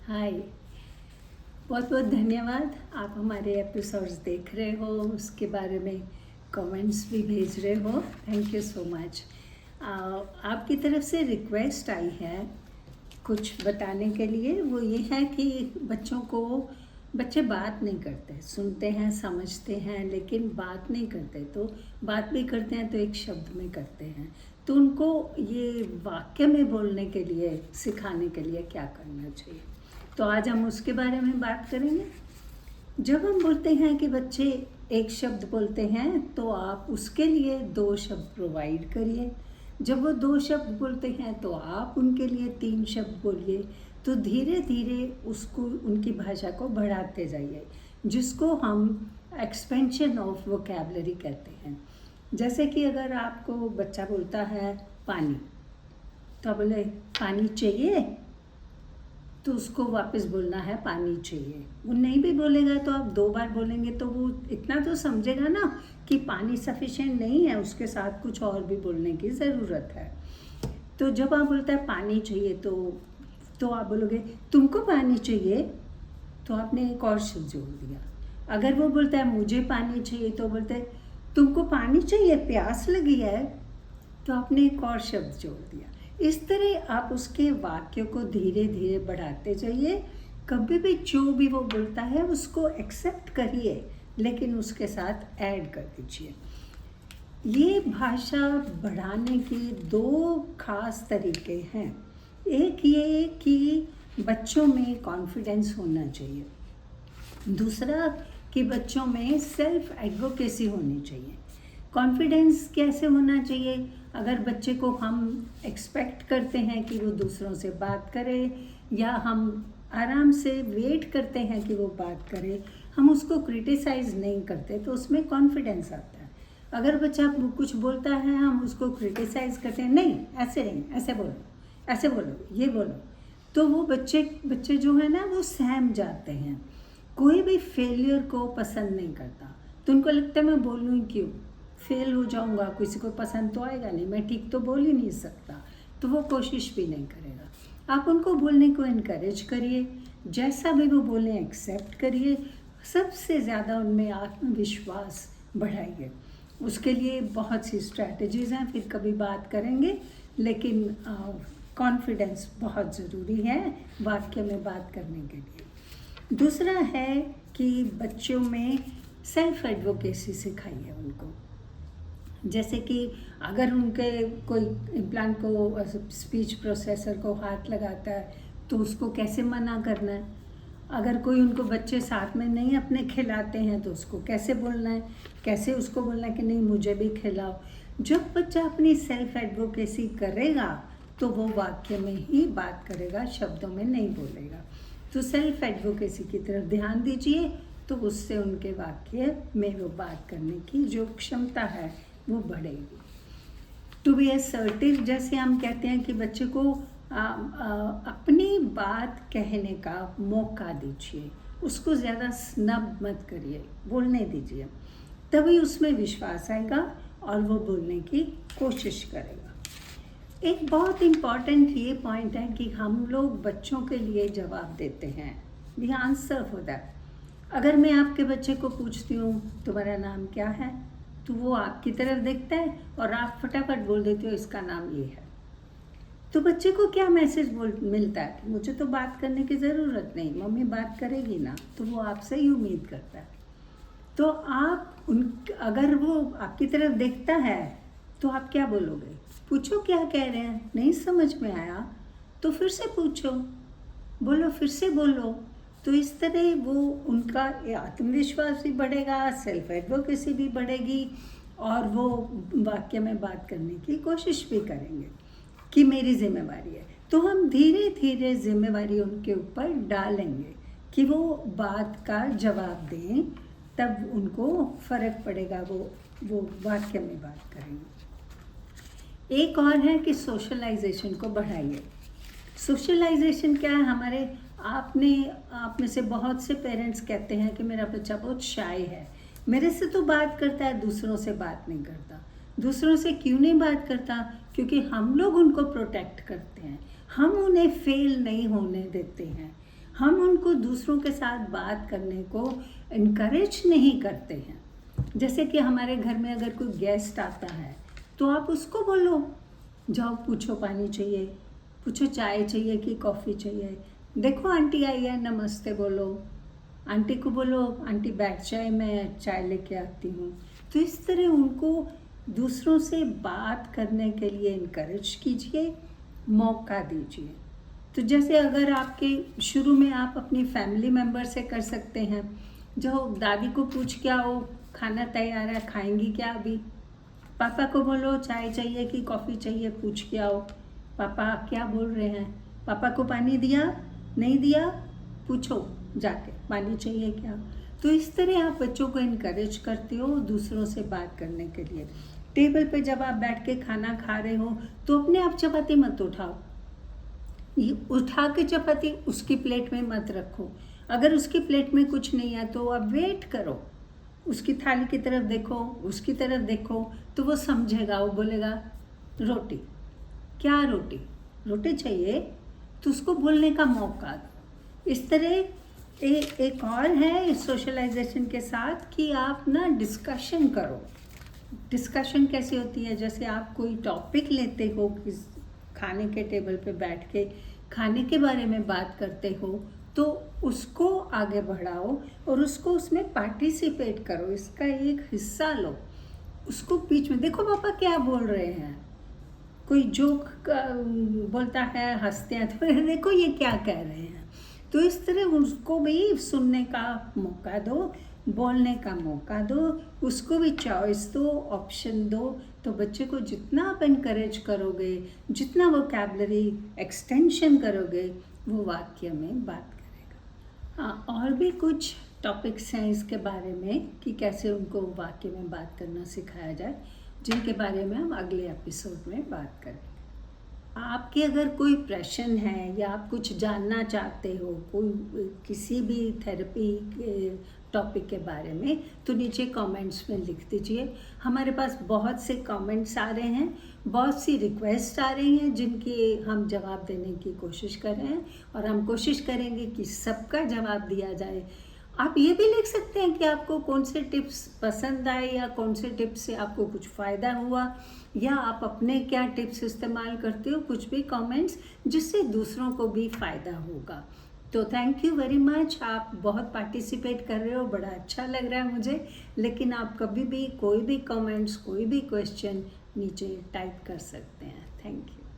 हाय। बहुत बहुत धन्यवाद। आप हमारे एपिसोड्स देख रहे हो, उसके बारे में कमेंट्स भी भेज रहे हो। Thank you so much. आपकी तरफ से रिक्वेस्ट आई है कुछ बताने के लिए। वो ये है कि बच्चे बात नहीं करते, सुनते हैं, समझते हैं, लेकिन बात नहीं करते। तो बात भी करते हैं तो एक शब्द में करते हैं। तो उनको ये वाक्य में बोलने के लिए, सिखाने के लिए क्या करना चाहिए, तो आज हम उसके बारे में बात करेंगे। जब हम बोलते हैं कि बच्चे एक शब्द बोलते हैं तो आप उसके लिए 2 शब्द प्रोवाइड करिए। जब वो 2 शब्द बोलते हैं तो आप उनके लिए 3 शब्द बोलिए। तो धीरे धीरे उसको, उनकी भाषा को बढ़ाते जाइए, जिसको हम एक्सपेंशन ऑफ वोकैबुलरी कहते हैं। जैसे कि अगर आपको बच्चा बोलता है पानी, तो बोले पानी चाहिए, तो उसको वापस बोलना है पानी चाहिए। वो नहीं भी बोलेगा तो आप 2 बार बोलेंगे तो वो इतना तो समझेगा ना कि पानी सफिशिएंट नहीं है, उसके साथ कुछ और भी बोलने की ज़रूरत है। तो जब आप बोलता है पानी चाहिए तो आप बोलोगे तुमको पानी चाहिए, तो आपने एक और शब्द जोड़ दिया। अगर वो बोलता है मुझे पानी चाहिए, तो बोलते हैं तुमको पानी चाहिए, प्यास लगी है, तो आपने एक और शब्द जोड़ दिया। इस तरह आप उसके वाक्य को धीरे धीरे बढ़ाते जाइए। कभी भी जो भी वो बोलता है उसको एक्सेप्ट करिए, लेकिन उसके साथ ऐड कर दीजिए। ये भाषा बढ़ाने के 2 खास तरीके हैं। एक ये कि बच्चों में कॉन्फिडेंस होना चाहिए, दूसरा कि बच्चों में सेल्फ एडवोकेसी होनी चाहिए। कॉन्फिडेंस कैसे होना चाहिए? अगर बच्चे को हम एक्सपेक्ट करते हैं कि वो दूसरों से बात करे, या हम आराम से वेट करते हैं कि वो बात करे, हम उसको क्रिटिसाइज़ नहीं करते, तो उसमें कॉन्फिडेंस आता है। अगर बच्चा कुछ बोलता है, हम उसको क्रिटिसाइज़ करते हैं, नहीं ऐसे नहीं, ऐसे बोलो, ऐसे बोलो, ये बोलो, तो वो बच्चे जो है ना, वो सहम जाते हैं। कोई भी फेलियर को पसंद नहीं करता, तो उनको लगता है मैं बोलूँ ही क्यों, फेल हो जाऊंगा, किसी को पसंद तो आएगा नहीं, मैं ठीक तो बोल ही नहीं सकता, तो वो कोशिश भी नहीं करेगा। आप उनको बोलने को इनकरेज करिए, जैसा भी वो बोलें एक्सेप्ट करिए। सबसे ज़्यादा उनमें आत्मविश्वास बढ़ाइए। उसके लिए बहुत सी स्ट्रैटेजीज़ हैं, फिर कभी बात करेंगे, लेकिन कॉन्फिडेंस बहुत ज़रूरी है वाक्य में बात करने के लिए। दूसरा है कि बच्चों में सेल्फ एडवोकेसी सिखाइए उनको। जैसे कि अगर उनके कोई इम्प्लांट को, स्पीच प्रोसेसर को हाथ लगाता है, तो उसको कैसे मना करना है। अगर कोई उनको बच्चे साथ में नहीं अपने खिलाते हैं, तो उसको कैसे बोलना है, कैसे उसको बोलना है कि नहीं मुझे भी खिलाओ। जब बच्चा अपनी सेल्फ एडवोकेसी करेगा तो वो वाक्य में ही बात करेगा, शब्दों में नहीं बोलेगा। तो सेल्फ एडवोकेसी की तरफ ध्यान दीजिए, तो उससे उनके वाक्य में वो बात करने की जो क्षमता है वो बढ़ेगी। टू बी असर्टिव, जैसे हम कहते हैं कि बच्चे को अपनी बात कहने का मौका दीजिए, उसको ज़्यादा स्नब मत करिए, बोलने दीजिए, तभी उसमें विश्वास आएगा और वो बोलने की कोशिश करेगा। एक बहुत इम्पॉर्टेंट ये पॉइंट है कि हम लोग बच्चों के लिए जवाब देते हैं, द आंसर फॉर दैट। अगर मैं आपके बच्चे को पूछती हूँ तुम्हारा नाम क्या है, तो वो आपकी तरफ देखता है और आप फटाफट बोल देते हो इसका नाम ये है। तो बच्चे को क्या मैसेज मिलता है कि मुझे तो बात करने की ज़रूरत नहीं, मम्मी बात करेगी ना, तो वो आपसे ही उम्मीद करता है। तो अगर वो आपकी तरफ देखता है तो आप क्या बोलोगे? पूछो क्या कह रहे हैं, नहीं समझ में आया तो फिर से पूछो, बोलो, फिर से बोलो। तो इस तरह वो उनका आत्मविश्वास भी बढ़ेगा, सेल्फ एडवोकेसी भी बढ़ेगी, और वो वाक्य में बात करने की कोशिश भी करेंगे कि मेरी जिम्मेवारी है। तो हम धीरे धीरे जिम्मेवारी उनके ऊपर डालेंगे कि वो बात का जवाब दें, तब उनको फ़र्क पड़ेगा, वो वाक्य में बात करेंगे। एक और है कि सोशलाइजेशन को बढ़ाइए। सोशलाइजेशन क्या है? हमारे आप में से बहुत से पेरेंट्स कहते हैं कि मेरा बच्चा बहुत शाय है, मेरे से तो बात करता है, दूसरों से बात नहीं करता। दूसरों से क्यों नहीं बात करता? क्योंकि हम लोग उनको प्रोटेक्ट करते हैं, हम उन्हें फेल नहीं होने देते हैं, हम उनको दूसरों के साथ बात करने को इनकरेज नहीं करते हैं। जैसे कि हमारे घर में अगर कोई गेस्ट आता है तो आप उसको बोलो, जाओ पूछो पानी चाहिए, पूछो चाय चाहिए कि कॉफ़ी चाहिए, देखो आंटी आई है नमस्ते बोलो, आंटी को बोलो आंटी बैठ जाए मैं चाय लेके आती हूँ। तो इस तरह उनको दूसरों से बात करने के लिए इनकरेज कीजिए, मौका दीजिए। तो जैसे अगर आपके शुरू में आप अपनी फैमिली मेम्बर से कर सकते हैं, जो दादी को पूछ के आओ खाना तैयार है खाएंगी क्या अभी, पापा को बोलो चाय चाहिए कि कॉफ़ी चाहिए पूछ के आओ, पापा क्या बोल रहे हैं, पापा को पानी दिया नहीं दिया पूछो जाके पानी चाहिए क्या। तो इस तरह आप बच्चों को इनकरेज करते हो दूसरों से बात करने के लिए। टेबल पे जब आप बैठ के खाना खा रहे हो तो अपने आप चपाती मत उठाओ, ये उठा के चपाती उसकी प्लेट में मत रखो। अगर उसकी प्लेट में कुछ नहीं है तो आप वेट करो, उसकी थाली की तरफ देखो, उसकी तरफ देखो, तो वो समझेगा, वो बोलेगा रोटी, क्या रोटी, रोटी चाहिए, तो उसको बोलने का मौका दो। इस तरह एक और है सोशलाइजेशन के साथ कि आप ना डिस्कशन करो। डिस्कशन कैसे होती है, जैसे आप कोई टॉपिक लेते हो, किस खाने के टेबल पे बैठ के खाने के बारे में बात करते हो, तो उसको आगे बढ़ाओ और उसको उसमें पार्टिसिपेट करो, इसका एक हिस्सा लो। उसको बीच में देखो पापा क्या बोल रहे हैं, कोई जोक बोलता है हंसते हैं तो देखो ये क्या कह रहे हैं। तो इस तरह उसको भी सुनने का मौका दो, बोलने का मौका दो, उसको भी चॉइस दो, ऑप्शन दो। तो बच्चे को जितना आप इनकरेज करोगे, जितना वोकैबुलरी एक्सटेंशन करोगे, वो वाक्य में बात करेगा। हाँ, और भी कुछ टॉपिक्स हैं इसके बारे में कि कैसे उनको वाक्य में बात करना सिखाया जाए, जिनके बारे में हम अगले एपिसोड में बात करेंगे। आपके अगर कोई प्रश्न है या आप कुछ जानना चाहते हो कोई किसी भी थेरेपी के टॉपिक के बारे में, तो नीचे कमेंट्स में लिख दीजिए। हमारे पास बहुत से कमेंट्स आ रहे हैं, बहुत सी रिक्वेस्ट आ रही हैं जिनकी हम जवाब देने की कोशिश कर रहे हैं और हम कोशिश करेंगे कि सबका जवाब दिया जाए। आप ये भी लिख सकते हैं कि आपको कौन से टिप्स पसंद आए या कौन से टिप्स से आपको कुछ फ़ायदा हुआ, या आप अपने क्या टिप्स इस्तेमाल करते हो, कुछ भी कमेंट्स जिससे दूसरों को भी फ़ायदा होगा। तो थैंक यू वेरी मच, आप बहुत पार्टिसिपेट कर रहे हो, बड़ा अच्छा लग रहा है मुझे। लेकिन आप कभी भी कोई भी कमेंट्स, कोई भी क्वेश्चन नीचे टाइप कर सकते हैं। Thank you.